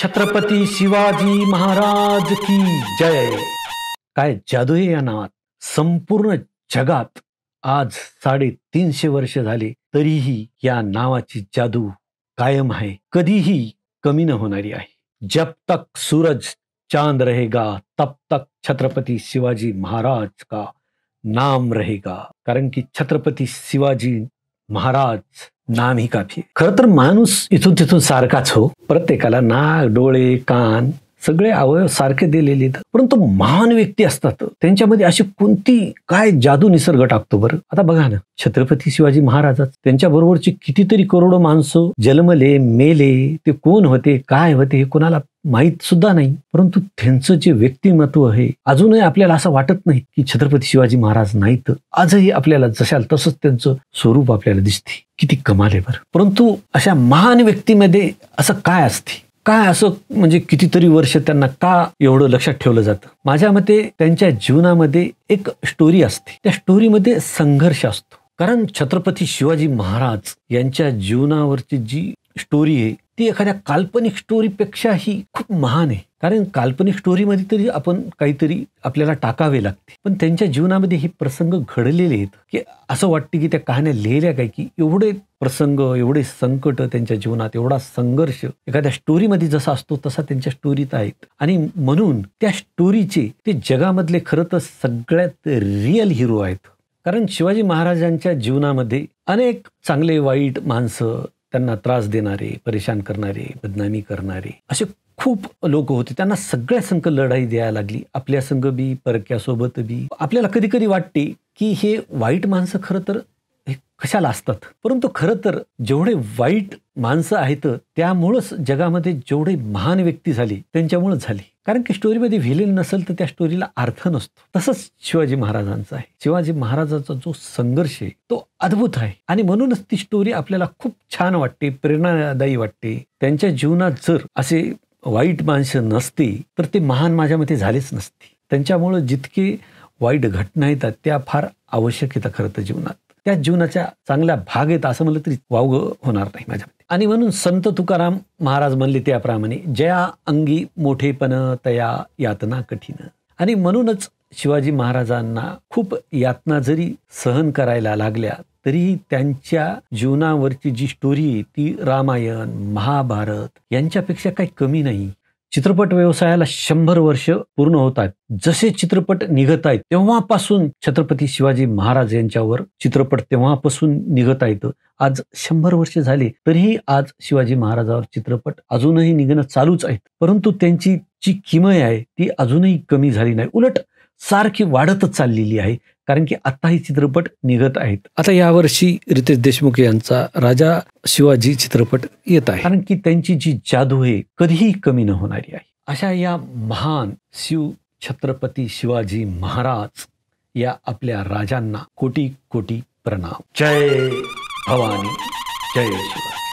छत्रपती शिवाजी महाराज की जय. काय जादू आहे या नावात. संपूर्ण जगात आज 350 वर्ष झाले तरीही या नावाची जादू कायम आहे, कधीही कमी न होणारी आहे. जब तक सूरज चांद रहेगा तब तक छत्रपती शिवाजी महाराज का नाम रहेगा. कारण की छत्रपती शिवाजी महाराज नाम ही काफी. खरं तर माणूस इथून तिथून सारखाच हो, प्रत्येकाला नाक, डोळे, कान सगळे अवयव सारखे दिलेले, परंतु महान व्यक्ती असतात त्यांच्यामध्ये अशी कोणती काय जादू निसर्ग टाकतो बरं. आता बघा ना, छत्रपती शिवाजी महाराज त्यांच्या बरोबरची कितीतरी करोडो माणसं जन्मले, मेले, ते कोण होते, काय होते हे कोणाला माहीत सुद्धा नाही. परंतु त्यांचं जे व्यक्तिमत्व आहे अजूनही आपल्याला असं वाटत नाही की छत्रपती शिवाजी महाराज नाहीत. आजही आपल्याला जशाल तसंच त्यांचं स्वरूप आपल्याला दिसते. किती कमाल आहे बरं. परंतु अशा महान व्यक्तीमध्ये असं काय असते, काय असं म्हणजे कितीतरी वर्ष त्यांना का एवढं लक्षात ठेवलं जातं. माझ्या मते त्यांच्या जीवनामध्ये एक स्टोरी असते, त्या स्टोरीमध्ये संघर्ष असतो. कारण छत्रपती शिवाजी महाराज यांच्या जीवनावरची जी स्टोरी आहे ती एखाद्या काल्पनिक स्टोरीपेक्षाही खूप महान आहे. कारण काल्पनिक स्टोरीमध्ये तरी आपण काहीतरी आपल्याला टाकावे लागते, पण त्यांच्या जीवनामध्ये हे प्रसंग घडलेले आहेत की असं वाटते की त्या कहाण्या लिहिल्या काय, की एवढे प्रसंग, एवढे संकट त्यांच्या जीवनात, एवढा संघर्ष एखाद्या स्टोरीमध्ये जसा असतो तसा त्यांच्या स्टोरीत आहेत. आणि म्हणून त्या स्टोरीचे ते जगामधले खरं तर सगळ्यात रिअल हिरो आहेत. कारण शिवाजी महाराजांच्या जीवनामध्ये अनेक चांगले वाईट माणसं, त्यांना त्रास देणारे, परेशान करणारे, बदनामी करणारे असे खूप लोक होते. त्यांना सगळ्या संघ लढाई द्यायला लागली, आपल्या संघ बी, परक्यासोबत बी. आपल्याला कधी कधी वाटते की हे वाईट माणसं खरं तर हे कशाला असतात, परंतु खरं तर जेवढे वाईट माणसं आहेत त्यामुळंच जगामध्ये जेवढे महान व्यक्ती झाले त्यांच्यामुळे झाले. कारण की स्टोरीमध्ये व्हिलेन नसेल तर त्या स्टोरीला अर्थ नसतो. तसंच शिवाजी महाराजांचा आहे. शिवाजी महाराजांचा जो संघर्ष आहे तो अद्भुत आहे आणि म्हणूनच ती स्टोरी आपल्याला खूप छान वाटते, प्रेरणादायी वाटते. त्यांच्या जीवनात जर असे वाईट माणसं नसते तर ते महान माझ्या मते झालेच नसते. त्यांच्यामुळे जितके वाईट घटना येतात त्या फार आवश्यक येतात खरं तर जीवनात. त्या जीवनाच्या चांगल्या भाग येतात असं म्हणलं तरी वावगं होणार नाही माझ्या मते. आणि म्हणून संत तुकाराम महाराज म्हणले त्याप्रमाणे, जया अंगी मोठेपण तया यातना कठीण. आणि म्हणूनच शिवाजी महाराजांना खूप यातना जरी सहन करायला लागल्या तरीही त्यांच्या जीवनावरची जी स्टोरी आहे ती रामायण, महाभारत यांच्यापेक्षा काही कमी नाही. चित्रपट व्यवसायाला 100 वर्ष पूर्ण होत आहेत. जसे चित्रपट निघत आहेत तेव्हापासून छत्रपती शिवाजी महाराज यांच्यावर चित्रपट तेव्हापासून निघत आहेत. आज 100 वर्ष झाले तरीही आज शिवाजी महाराजावर चित्रपट अजूनही निघणं चालूच आहेत. परंतु त्यांची जी किमया आहे ती अजूनही कमी झाली नाही, उलट सारखी वाढतच चाललेली आहे. कारण की आताही चित्रपट निघत आहेत. आता यावर्षी रितेश देशमुख यांचा राजा शिवाजी चित्रपट येत आहे. कारण की त्यांची जी जादू आहे कधीही कमी न होणारी आहे. अशा या महान छत्रपती शिवाजी महाराज या आपल्या राजांना कोटी कोटी प्रणाम. जय भवानी, जय शिवाजी.